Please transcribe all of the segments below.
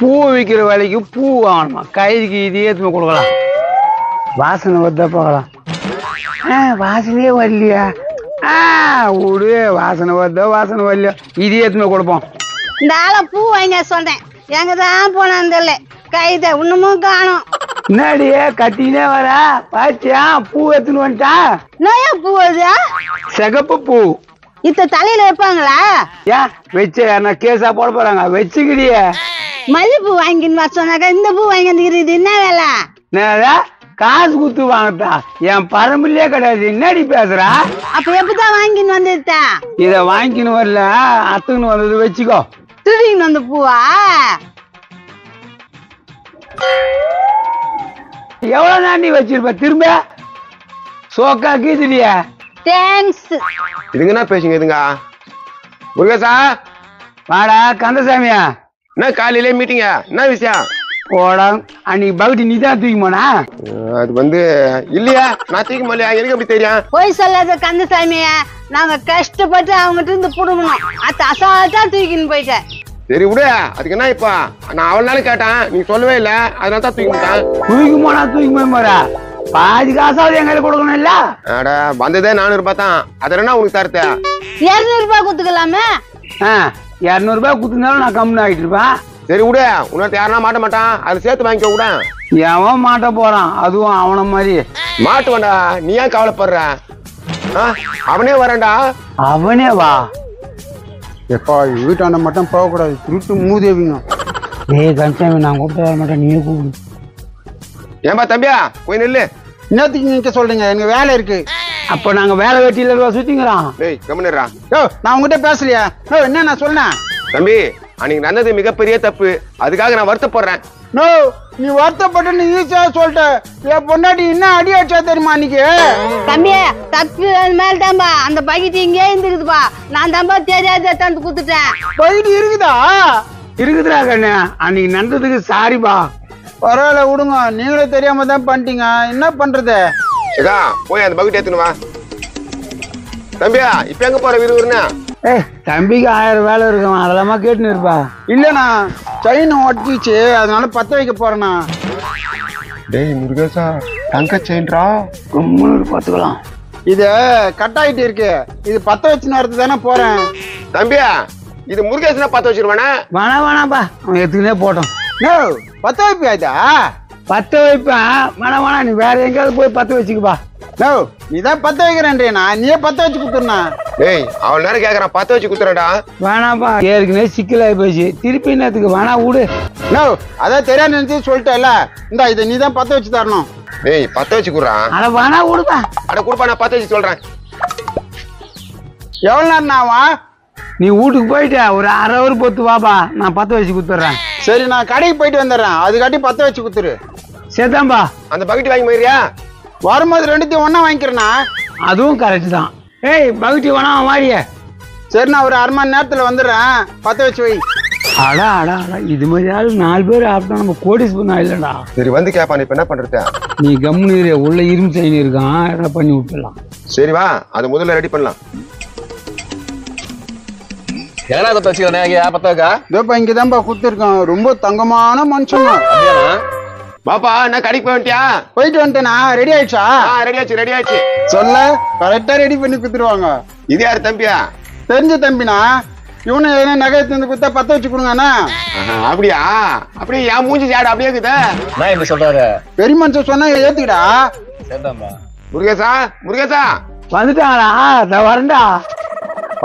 பூ விற்கிற வேலைக்கு பூ வாங்கணுமா, கைதுக்கு இது ஏற்றுமே கொடுக்கலாம். வாசனை வருதா பார்க்கலாம். வாசனையே வரலையா? விடு, வாசனை வருதோ வாசனை வரலையோ, இது ஏற்றுமே கொடுப்போம். இந்த ஆளை பூ வாங்க சொல்றேன், எங்கதான் போனான்னு தெரியல, கைத இன்னமும் காணும். முன்னாடியே கட்டினே வர பாத்தியா, பூ எடுத்துன்னு வந்துட்டா. நோயா பூ அது? சிகப்பு பூ. இத்த தலையில வைப்பாங்களா? ஏன் வச்சு யாருன்னா கேஸா போட போறாங்க? வச்சுக்கிறிய. மல்லிப்பூ வாங்கின்னு வர சொன்னாக்கா இந்த பூ வாங்கி வந்துக்கிறது என்ன வேலை? காசு குத்து வாங்கட்டா, என் பரம்பரையே கிடையாது. என்னடி பேசுறா? அப்ப எப்பதான் வாங்கின்னு வந்துட்டா? இத வாங்கின்னு வரல, அத்துக்குன்னு வந்தது வச்சுக்கோ. திருடின்னு வந்த பூவா? எவ்வளவு நாண்டி வச்சிருப்ப? திரும்ப சோக்கா கீதுலியா? தேங்க்ஸ். இதுங்க என்ன பேசுங்க? இதுங்க முருகேசா, வாடா. கந்தசாமியா, என்ன காலையிலே மீட்டிங்க? என்ன விஷயம்? போடா, அன்னைக்கு பகுதி நீ தான் தூக்கி போனா? அது வந்து இல்லையா, நான் தூக்கி போலையா? எனக்கு எப்படி தெரியும்? போய் சொல்லாத கந்தசாமிய, நாங்க கஷ்டப்பட்டு அவங்ககிட்ட இருந்து புடுங்கணும், அது அசால்ட்டா தூக்கின்னு போயிட்டேன். சரி விடு, அதுக்கு என்ன இப்ப? நான் அவள் நாளும் கேட்டேன், நீங்க சொல்லவே இல்லை, அதனால தான் தூக்கி போட்டேன். தூக்கி போனா தூக்கி போய் போறா, பாதி காசாவது எங்க கொடுக்கணும் இல்ல? அட வந்ததே 400 ரூபாய் தான், அது என்ன உனக்கு தரத்த? 200 ரூபாய் குத்துக்கலாமே. 200 ரூபாய் குத்துனாலும் நான் கம்முன்னு ஆகிட்டு இருப்பேன். சரி விடு, உன்னத்து யாருன்னா மாட்ட மாட்டான், அதை சேர்த்து வாங்கிக்க விட. எவன் மாட்ட போறான், அதுவும் அவன மாதிரி. மாட்டு வேண்டா, நீ ஏன் கவலைப்படுற? அவனே வரேன்டா. அவனே வா. எப்பா வீட்டாண்ட மட்டும் போகக்கூடாது, திருட்டு மூதேவிங்க. கன்சாமி, நான் கூப்பிட்டு வர மாட்டேன், நீயே கூப்பிடு. ஏன்பா தம்பியா, போய் நில்லு. என்னத்துக்கு நீங்க சொல்றீங்க? எனக்கு வேலை இருக்கு. அப்ப நாங்க வேலை வெட்டியில சுத்திங்கிறோம். டேய் கம்முன்னுடா. நான் உங்ககிட்ட பேசலையா? என்ன நான் சொன்னேன்? தம்பி, அன்னைக்கு நடந்தது மிகப்பெரிய தப்பு, அதுக்காக நான் வருத்தப்படுறேன். நோ, நீ வருத்தப்பட்டு ஈஸியா சொல்லிட்ட. என் பொண்டாட்டி என்ன அடி அடிச்சா தெரியுமா அன்னைக்கு? தம்பி, தப்பு மேல தான்பா, அந்த பக்கெட் இங்கே இருந்துக்குதுப்பா, நான் தான்பா தெரியாத தந்து குத்துட்டேன். பைட்டு இருக்குதா? இருக்குதுடா கண்ணு, அன்னைக்கு நடந்ததுக்கு சாரிப்பா. பரவாயில்ல விடுங்க, நீங்களே தெரியாம தான் பண்ணிட்டீங்க, என்ன பண்றது? ஏதா போய் அந்த பக்கெட் ஏத்துனுவா. தம்பியா, இப்ப எங்க போற விறுவிறுன்னு? தம்பிக்கு 1000 வேலை இருக்கும், அதெல்லாமா கேட்டுன்னு இருப்பா. இல்லண்ணா, செயின் ஒட்டிச்சு, அதனால பத்த வைக்க போறேண்ணா. டேய் முருகேசா, தங்க செயின்ரா. கம்முன்னு பாத்துக்கலாம். இது கட் ஆயிட்டு இருக்கு, இது பத்த வச்சு நேரத்து தானே போறேன். தம்பியா, இது முருகேசனா பத்த வச்சிருவானே? வேணாப்பா, அவன் எத்துக்குனே போட்டோம். பத்த வைப்பியாதா? பத்த வைப்பேன், வேணா நீ வேற எங்கேயாவது போய் பத்த வச்சுக்கப்பா. நீதான் பத்த வைக்கிறேன்றா, நீயே பத்த வச்சு குத்துறா. டேய் அவள் நேரம் கேக்குறான், பத்த வச்சு குத்துறடா. வேணாப்பா, ஏற்கனவே சிக்கலாகி போச்சு, திருப்பி என்னத்துக்கு? வேணா விடு. அதான் தெரியாது நினைச்சு சொல்லிட்டேல்ல, இந்த இதை நீதான் பத்த வச்சு தரணும். டேய் பத்த வச்சு குடுறான். அட வேணா விடுப்பா. அட குடுப்பா, நான் பத்த வச்சு சொல்றேன். எவ்வளவு நேரம் ஆவா? நீ வீட்டுக்கு போயிட்ட ஒரு 1/2 hour பொத்து வாப்பா, நான் பத்த வச்சு குத்துறேன். சரி, நான் கடைக்கு போயிட்டு வந்துடுறேன், அதுக்காட்டி பத்த வச்சு குத்துரு. சரிதான்பா. அந்த பக்கெட் வாங்கி போயிரியா? வரும்போது 2த்தையும் ஒன்னா வாங்கிக்கிறேண்ணா. அதுவும் கரெக்ட் தான். பகுட்டி வேணா வாடிய. சரி, நான் ஒரு 1/2 மணி நேரத்துல வந்துடுறேன், பத்த வச்சு வை. அடா அடா அடா, இது மாதிரி ஆளு 4 பேர் ஆப்டா நம்ம கோடீஸ்வரனா இல்லடா. சரி வந்து கேப்பா, நீ இப்ப என்ன பண்றது? நீ கம்முனு உள்ள இரும்பு செயின் இருக்கான், எதாவது பண்ணி விட்டுலாம். சரி வா, அது முதல்ல ரெடி பண்ணலாம். என்னடா பத்த வச்சுக்கிறேன்? பத்த வைக்கா? இதோப்பா இங்கதான்ப்பா குத்துருக்கான், ரொம்ப தங்கமான மனுஷங்க. பாப்பா, என்ன கடைக்கு போயிட்டியா? போயிட்டு வந்துட்டேனா? ரெடி ஆயிடுச்சா? ரெடி ஆச்சு, ரெடி ஆச்சு. சொல்ல கரெக்டா ரெடி பண்ணி குத்துருவாங்க. இது யாரு தம்பியா? தெரிஞ்ச தம்பினா, இவனு எதனா நகை எடுத்து குத்தா பத்த வச்சு கொடுங்கண்ணா. அப்படியா? அப்படியே என் மூஞ்சி சாடு அப்படியே இருக்குதா? நான் எப்படி சொல்றாரு? பெரிய மனுஷன் சொன்னா ஏத்துக்கிடா. முருகேசா, முருகேசா வந்துட்டாங்களா? நான் வரண்டா.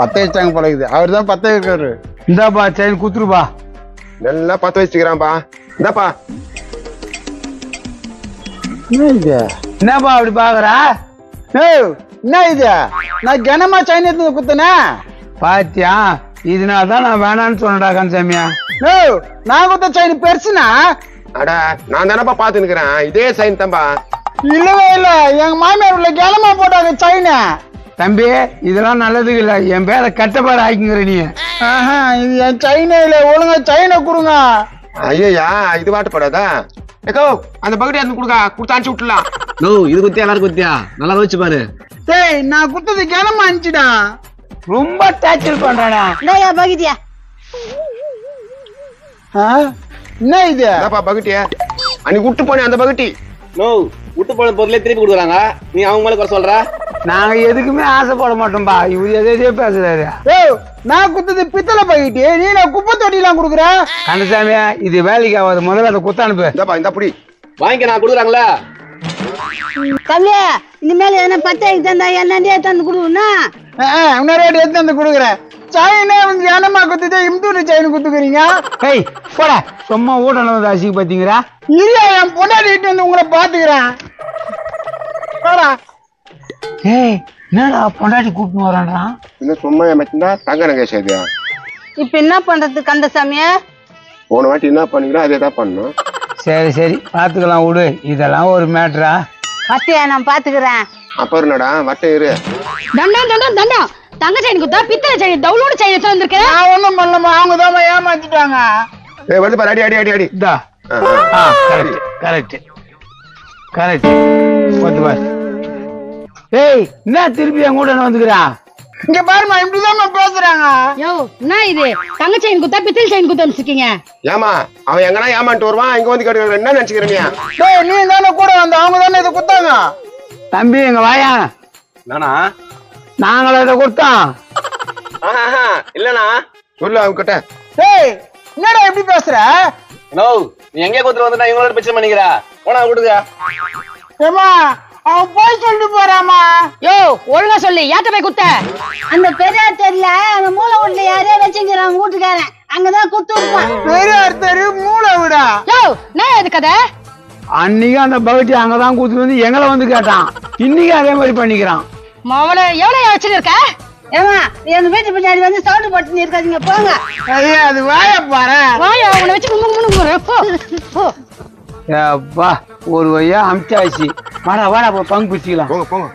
பத்த வச்சாங்க போல இருக்குது, அவர் தான் பத்த வைக்கிறாரு. இந்தாப்பா செயின் குத்துருப்பா. நல்லா பத்த வச்சுக்கிறான்பா. இந்தாப்பா. என்னப்பா அப்படி பாக்குற? என்ன இது? நான் கனமா செயின் எடுத்து குத்தனே பாத்தியா? இதனாலதான் நான் வேணான்னு சொன்னடா கன்சாமியா. நான் குத்த செயின் பெருசுனா? அட நான் தானப்பா பாத்து நிக்கிறேன், இதே சைன் தான்பா. இல்லவே இல்ல, எங்க மாமியார் உள்ள கனமா போட்டாங்க செயின. தம்பி, இதெல்லாம் நல்லதுக்கு இல்ல, என் பேரை கட்டப்பாடு ஆக்கிங்கிற நீ. இது என் செயினே இல்ல, ஒழுங்கா செயினை கொடுங்க. ஐயா, இது வாட்டுப்படாதா? ஏக்கோ அந்த பக்கெட் எடுத்து கொடுங்க, கொடுத்து அனுப்பிச்சு விட்டுலாம். இது குத்தியா எல்லாரும் குத்தியா? நல்லா யோசிச்சு பாரு. டேய், நான் குத்தது கனமா அனுப்பிச்சுடா. ரொம்ப டார்ச்சர் பண்றானா? பக்கெட்டியா? என்ன இது என்னப்பா பகுட்டியா அன்னைக்கு விட்டு போனே அந்த பகுட்டி நோ விட்டு போன பொருளே திருப்பி கொடுக்குறாங்க நீ அவங்க மேல குறை சொல்ற நாங்க எதுக்குமே ஆசைப்பட மாட்டோம்பா இவரு எதே பேசுறாரு. ஏய் நான் குத்துது பித்தளை பைக்கிட்டு நீ நான் குப்பை தொட்டிலாம் கொடுக்குற. கந்தசாமி இது வேலைக்கு ஆகாது, முதல்ல அதை குத்த அனுப்பு. இந்தாப்பா இந்த புடி வாங்கிக்க நான் கொடுக்குறாங்களா தம்பி இனிமேல் எதனா பத்தாயிரம் தந்தா என்னண்டே தந்து கொடுக்கணும்னா இன்னொரு ரேட் எடுத்து வந்து கொடுக்குறேன். சைனே வந்து ஏனமா குத்துது இம்தூர் சைனு குத்துக்கிறீங்க. ஏய் போட, சும்மா ஊட்டணும் வந்து அசிக்கு பாத்தீங்களா? இல்ல என் பொண்டாட்டிட்டு வந்து உங்களை பாத்துக்கிறேன். ஏய் என்னடா பொண்டாட்டி கூப்பிட்டு வரான்றான்? இன்னும் சும்மா ஏமாத்தினா தங்க நகேஷ் அது இப்ப என்ன பண்றது கந்தசாமிய? போன வாட்டி என்ன பண்ணிக்கிறோம் அதே தான் பண்ணணும். சரி சரி பாத்துக்கலாம் விடு, இதெல்லாம் ஒரு மேட்டரா? பத்தியா நான் பாத்துக்கிறேன். அப்புறம் என்னடா வட்ட இரு. தண்டம் தண்டம் தண்டம் தங்க செயின் குத்தா பித்தளை செயின் டவுலோட செயின் எடுத்து வந்திருக்கேன். நான் ஒண்ணும் பண்ணலமா, அவங்க தான் ஏமாத்திட்டாங்க. ஏய் வந்து பாரு, அடி அடி அடி அடி. இதா கரெக்ட் கரெக்ட் கரெக்ட் வந்து பாரு. ஏய் என்ன திருப்பி என் கூட வந்துக்கிறான்? இங்க பாருமா இப்படிதான் பேசுறாங்க. யோ என்ன இது தங்க செயின் குத்தா பித்தளை செயின் குத்தா வச்சிருக்கீங்க? ஏமா அவன் எங்கன்னா ஏமாண்டு வருவான், இங்க வந்து கேட்டு என்ன நினைச்சுக்கிறேன் நீ? டேய் நீ தானே கூட வந்த, அவங்க தானே இதை குத்தாங்க. தம்பி எங்க வாயா, நானா நாங்கள இதை கொடுத்தோம். இல்லண்ணா சொல்லு அவங்க கிட்ட. டேய் என்னடா எப்படி பேசுற? நோ நீ எங்கே கொடுத்துட்டு வந்து நான் இவங்களோட பிரச்சனை பண்ணிக்கிறா போனா கொடுங்க. ஏமா அவன் போய் சொல்லிட்டு போறாமா. யோ ஒழுங்கா சொல்லி யார்கிட்ட போய் குத்த? அந்த பெரியார் தெரியல, அந்த மூளை வீட்டுல யாரையோ வச்சுக்கிறாங்க வீட்டுக்காரன், அங்கதான் குத்து விடுவான். பெரியார் தெரு மூளை விடா. யோ நான் எது கதை? அன்னைக்கு அந்த பகுட்டி அங்கதான் கூத்துட்டு வந்து எங்களை வந்து கேட்டான், இன்னைக்கு அதே மாதிரி பண்ணிக்கிறான். மாவள எவ்வளவு வச்சிருக்க? ஏமா என் வீட்டு பின்னாடி வந்து சவுண்ட் போட்டு இருக்காதீங்க போங்க. ஐயா அது வாய பாரு. வாயா உன்னை வச்சு போ. அப்பா ஒரு வழியா அமிச்சாச்சு. வாடா வாடா பங்கு பிடிச்சிக்கலாம். போங்க போங்க.